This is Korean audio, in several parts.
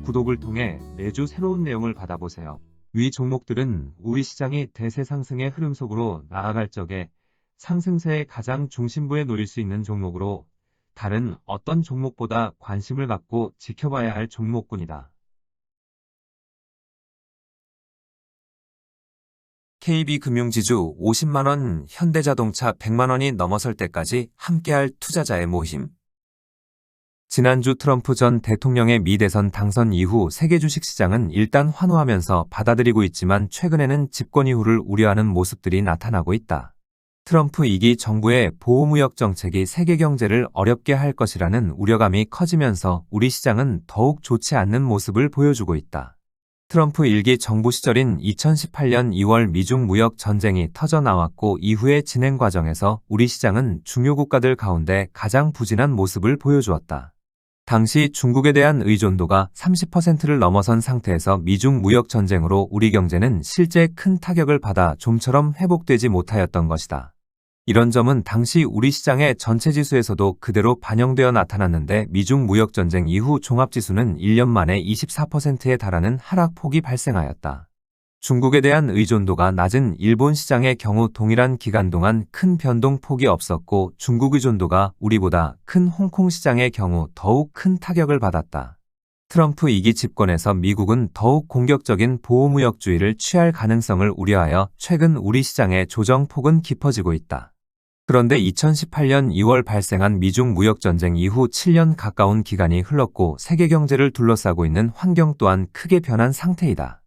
구독을 통해 매주 새로운 내용을 받아보세요. 위 종목들은 우리 시장이 대세 상승의 흐름 속으로 나아갈 적에 상승세의 가장 중심부에 놓일 수 있는 종목으로 다른 어떤 종목보다 관심을 갖고 지켜봐야 할 종목군이다. KB금융지주 50만원, 현대자동차 100만원이 넘어설 때까지 함께할 투자자의 모임. 지난주 트럼프 전 대통령의 미 대선 당선 이후 세계 주식시장은 일단 환호하면서 받아들이고 있지만 최근에는 집권 이후를 우려하는 모습들이 나타나고 있다. 트럼프 2기 정부의 보호무역 정책이 세계 경제를 어렵게 할 것이라는 우려감이 커지면서 우리 시장은 더욱 좋지 않는 모습을 보여주고 있다. 트럼프 1기 정부 시절인 2018년 2월 미중 무역 전쟁이 터져 나왔고 이후의 진행 과정에서 우리 시장은 중요 국가들 가운데 가장 부진한 모습을 보여주었다. 당시 중국에 대한 의존도가 30%를 넘어선 상태에서 미중 무역 전쟁으로 우리 경제는 실제 큰 타격을 받아 좀처럼 회복되지 못하였던 것이다. 이런 점은 당시 우리 시장의 전체 지수에서도 그대로 반영되어 나타났는데 미중 무역 전쟁 이후 종합지수는 1년 만에 24%에 달하는 하락폭이 발생하였다. 중국에 대한 의존도가 낮은 일본 시장의 경우 동일한 기간 동안 큰 변동폭이 없었고 중국 의존도가 우리보다 큰 홍콩 시장의 경우 더욱 큰 타격을 받았다. 트럼프 2기 집권에서 미국은 더욱 공격적인 보호무역주의를 취할 가능성을 우려하여 최근 우리 시장의 조정폭은 깊어지고 있다. 그런데 2018년 2월 발생한 미중 무역전쟁 이후 7년 가까운 기간이 흘렀고 세계 경제를 둘러싸고 있는 환경 또한 크게 변한 상태이다.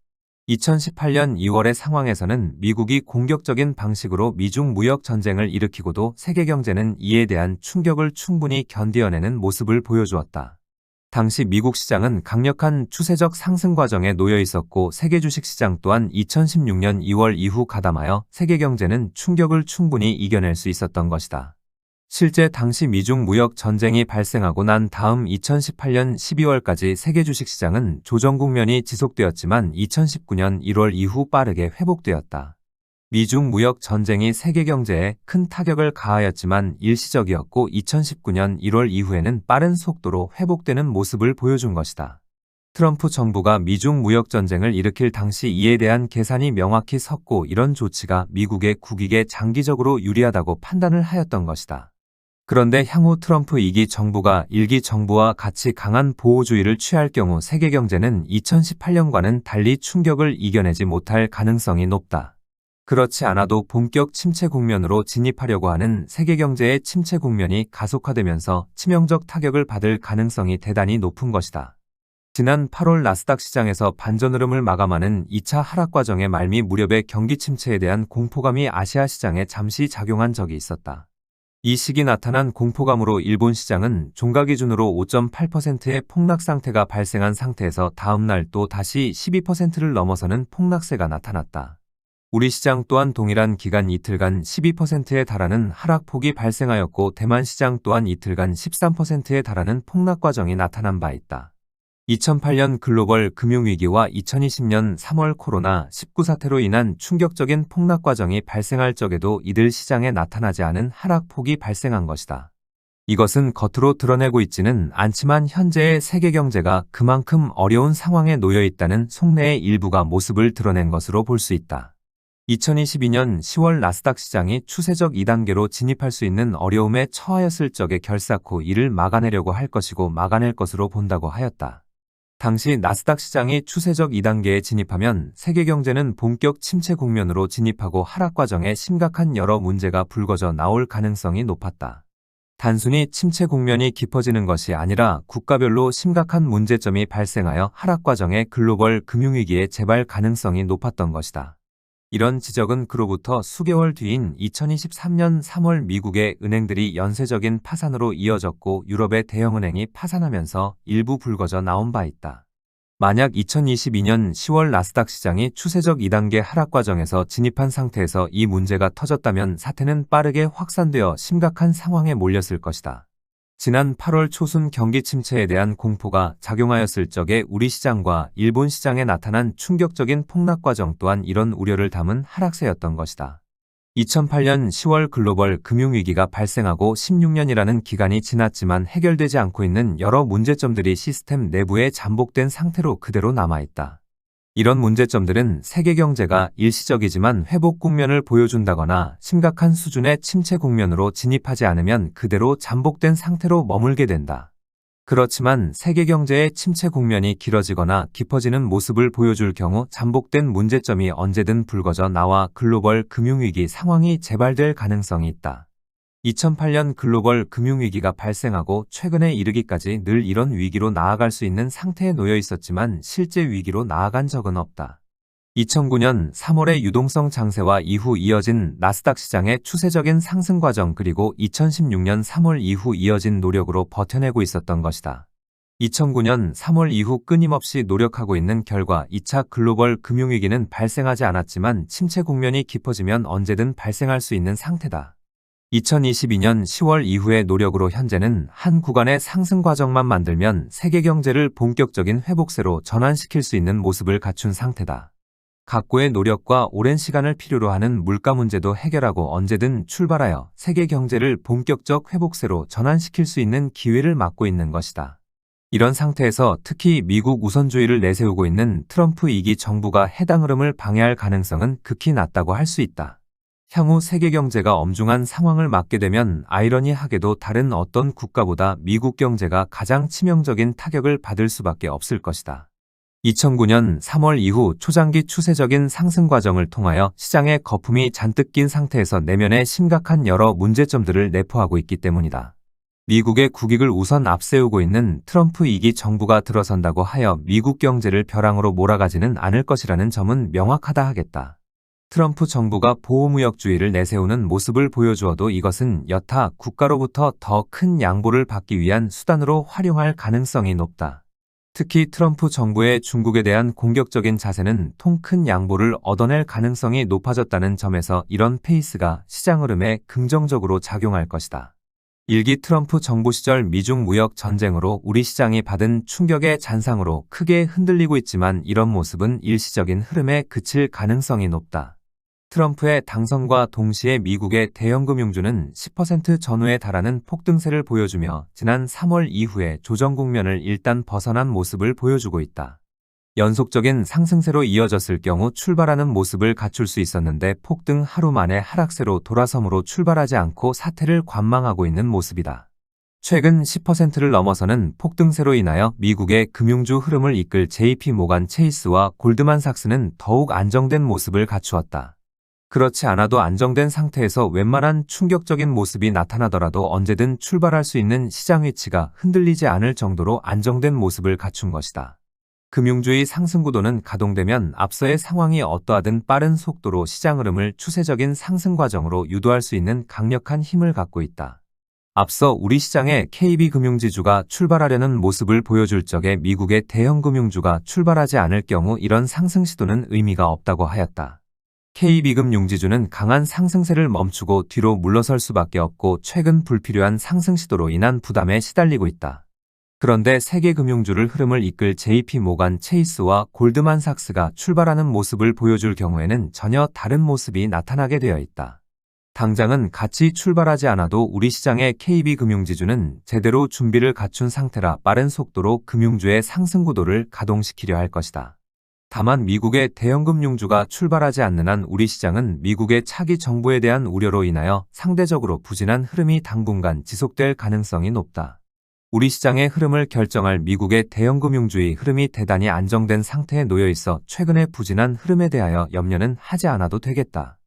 2018년 2월의 상황에서는 미국이 공격적인 방식으로 미중 무역 전쟁을 일으키고도 세계 경제는 이에 대한 충격을 충분히 견디어내는 모습을 보여주었다. 당시 미국 시장은 강력한 추세적 상승 과정에 놓여 있었고 세계 주식 시장 또한 2016년 2월 이후 가담하여 세계 경제는 충격을 충분히 이겨낼 수 있었던 것이다. 실제 당시 미중 무역 전쟁이 발생하고 난 다음 2018년 12월까지 세계 주식 시장은 조정 국면이 지속되었지만 2019년 1월 이후 빠르게 회복되었다. 미중 무역 전쟁이 세계 경제에 큰 타격을 가하였지만 일시적이었고 2019년 1월 이후에는 빠른 속도로 회복되는 모습을 보여준 것이다. 트럼프 정부가 미중 무역 전쟁을 일으킬 당시 이에 대한 계산이 명확히 섰고 이런 조치가 미국의 국익에 장기적으로 유리하다고 판단을 하였던 것이다. 그런데 향후 트럼프 2기 정부가 1기 정부와 같이 강한 보호주의를 취할 경우 세계 경제는 2018년과는 달리 충격을 이겨내지 못할 가능성이 높다. 그렇지 않아도 본격 침체 국면으로 진입하려고 하는 세계 경제의 침체 국면이 가속화되면서 치명적 타격을 받을 가능성이 대단히 높은 것이다. 지난 8월 나스닥 시장에서 반전 흐름을 마감하는 2차 하락 과정의 말미 무렵의 경기 침체에 대한 공포감이 아시아 시장에 잠시 작용한 적이 있었다. 이 시기 나타난 공포감으로 일본 시장은 종가 기준으로 5.8%의 폭락 상태가 발생한 상태에서 다음 날 또 다시 12%를 넘어서는 폭락세가 나타났다. 우리 시장 또한 동일한 기간 이틀간 12%에 달하는 하락폭이 발생하였고 대만 시장 또한 이틀간 13%에 달하는 폭락 과정이 나타난 바 있다. 2008년 글로벌 금융위기와 2020년 3월 코로나19 사태로 인한 충격적인 폭락 과정이 발생할 적에도 이들 시장에 나타나지 않은 하락폭이 발생한 것이다. 이것은 겉으로 드러내고 있지는 않지만 현재의 세계 경제가 그만큼 어려운 상황에 놓여 있다는 속내의 일부가 모습을 드러낸 것으로 볼 수 있다. 2022년 10월 나스닥 시장이 추세적 2단계로 진입할 수 있는 어려움에 처하였을 적에 결사코 이를 막아내려고 할 것이고 막아낼 것으로 본다고 하였다. 당시 나스닥 시장이 추세적 2단계에 진입하면 세계 경제는 본격 침체 국면으로 진입하고 하락 과정에 심각한 여러 문제가 불거져 나올 가능성이 높았다. 단순히 침체 국면이 깊어지는 것이 아니라 국가별로 심각한 문제점이 발생하여 하락 과정에 글로벌 금융위기의 재발 가능성이 높았던 것이다. 이런 지적은 그로부터 수개월 뒤인 2023년 3월 미국의 은행들이 연쇄적인 파산으로 이어졌고 유럽의 대형은행이 파산하면서 일부 불거져 나온 바 있다. 만약 2022년 10월 나스닥 시장이 추세적 2단계 하락 과정에서 진입한 상태에서 이 문제가 터졌다면 사태는 빠르게 확산되어 심각한 상황에 몰렸을 것이다. 지난 8월 초순 경기 침체에 대한 공포가 작용하였을 적에 우리 시장과 일본 시장에 나타난 충격적인 폭락 과정 또한 이런 우려를 담은 하락세였던 것이다. 2008년 10월 글로벌 금융위기가 발생하고 16년이라는 기간이 지났지만 해결되지 않고 있는 여러 문제점들이 시스템 내부에 잠복된 상태로 그대로 남아있다. 이런 문제점들은 세계 경제가 일시적이지만 회복 국면을 보여준다거나 심각한 수준의 침체 국면으로 진입하지 않으면 그대로 잠복된 상태로 머물게 된다. 그렇지만 세계 경제의 침체 국면이 길어지거나 깊어지는 모습을 보여줄 경우 잠복된 문제점이 언제든 불거져 나와 글로벌 금융위기 상황이 재발될 가능성이 있다. 2008년 글로벌 금융위기가 발생하고 최근에 이르기까지 늘 이런 위기로 나아갈 수 있는 상태에 놓여 있었지만 실제 위기로 나아간 적은 없다. 2009년 3월의 유동성 장세와 이후 이어진 나스닥 시장의 추세적인 상승 과정 그리고 2016년 3월 이후 이어진 노력으로 버텨내고 있었던 것이다. 2009년 3월 이후 끊임없이 노력하고 있는 결과 2차 글로벌 금융위기는 발생하지 않았지만 침체 국면이 깊어지면 언제든 발생할 수 있는 상태다. 2022년 10월 이후의 노력으로 현재는 한 구간의 상승 과정만 만들면 세계 경제를 본격적인 회복세로 전환시킬 수 있는 모습을 갖춘 상태다. 각고의 노력과 오랜 시간을 필요로 하는 물가 문제도 해결하고 언제든 출발하여 세계 경제를 본격적 회복세로 전환시킬 수 있는 기회를 맞고 있는 것이다. 이런 상태에서 특히 미국 우선주의를 내세우고 있는 트럼프 2기 정부가 해당 흐름을 방해할 가능성은 극히 낮다고 할 수 있다. 향후 세계 경제가 엄중한 상황을 맞게 되면 아이러니하게도 다른 어떤 국가보다 미국 경제가 가장 치명적인 타격을 받을 수밖에 없을 것이다. 2009년 3월 이후 초장기 추세적인 상승 과정을 통하여 시장의 거품이 잔뜩 낀 상태에서 내면에 심각한 여러 문제점들을 내포하고 있기 때문이다. 미국의 국익을 우선 앞세우고 있는 트럼프 2기 정부가 들어선다고 하여 미국 경제를 벼랑으로 몰아가지는 않을 것이라는 점은 명확하다 하겠다. 트럼프 정부가 보호무역주의를 내세우는 모습을 보여주어도 이것은 여타 국가로부터 더 큰 양보를 받기 위한 수단으로 활용할 가능성이 높다. 특히 트럼프 정부의 중국에 대한 공격적인 자세는 통 큰 양보를 얻어낼 가능성이 높아졌다는 점에서 이런 페이스가 시장 흐름에 긍정적으로 작용할 것이다. 1기 트럼프 정부 시절 미중 무역 전쟁으로 우리 시장이 받은 충격의 잔상으로 크게 흔들리고 있지만 이런 모습은 일시적인 흐름에 그칠 가능성이 높다. 트럼프의 당선과 동시에 미국의 대형금융주는 10% 전후에 달하는 폭등세를 보여주며 지난 3월 이후에 조정 국면을 일단 벗어난 모습을 보여주고 있다. 연속적인 상승세로 이어졌을 경우 출발하는 모습을 갖출 수 있었는데 폭등 하루 만에 하락세로 돌아섬으로 출발하지 않고 사태를 관망하고 있는 모습이다. 최근 10%를 넘어서는 폭등세로 인하여 미국의 금융주 흐름을 이끌 JP모간 체이스와 골드만삭스는 더욱 안정된 모습을 갖추었다. 그렇지 않아도 안정된 상태에서 웬만한 충격적인 모습이 나타나더라도 언제든 출발할 수 있는 시장 위치가 흔들리지 않을 정도로 안정된 모습을 갖춘 것이다. 금융주의 상승 구도는 가동되면 앞서의 상황이 어떠하든 빠른 속도로 시장 흐름을 추세적인 상승 과정으로 유도할 수 있는 강력한 힘을 갖고 있다. 앞서 우리 시장의 KB금융지주가 출발하려는 모습을 보여줄 적에 미국의 대형금융주가 출발하지 않을 경우 이런 상승 시도는 의미가 없다고 하였다. KB금융지주는 강한 상승세를 멈추고 뒤로 물러설 수밖에 없고 최근 불필요한 상승 시도로 인한 부담에 시달리고 있다. 그런데 세계 금융주를 흐름을 이끌 JP모간 체이스와 골드만삭스가 출발하는 모습을 보여줄 경우에는 전혀 다른 모습이 나타나게 되어 있다. 당장은 같이 출발하지 않아도 우리 시장의 KB금융지주는 제대로 준비를 갖춘 상태라 빠른 속도로 금융주의 상승 구도를 가동시키려 할 것이다. 다만 미국의 대형금융주가 출발하지 않는 한 우리 시장은 미국의 차기 정부에 대한 우려로 인하여 상대적으로 부진한 흐름이 당분간 지속될 가능성이 높다. 우리 시장의 흐름을 결정할 미국의 대형금융주의 흐름이 대단히 안정된 상태에 놓여 있어 최근의 부진한 흐름에 대하여 염려는 하지 않아도 되겠다.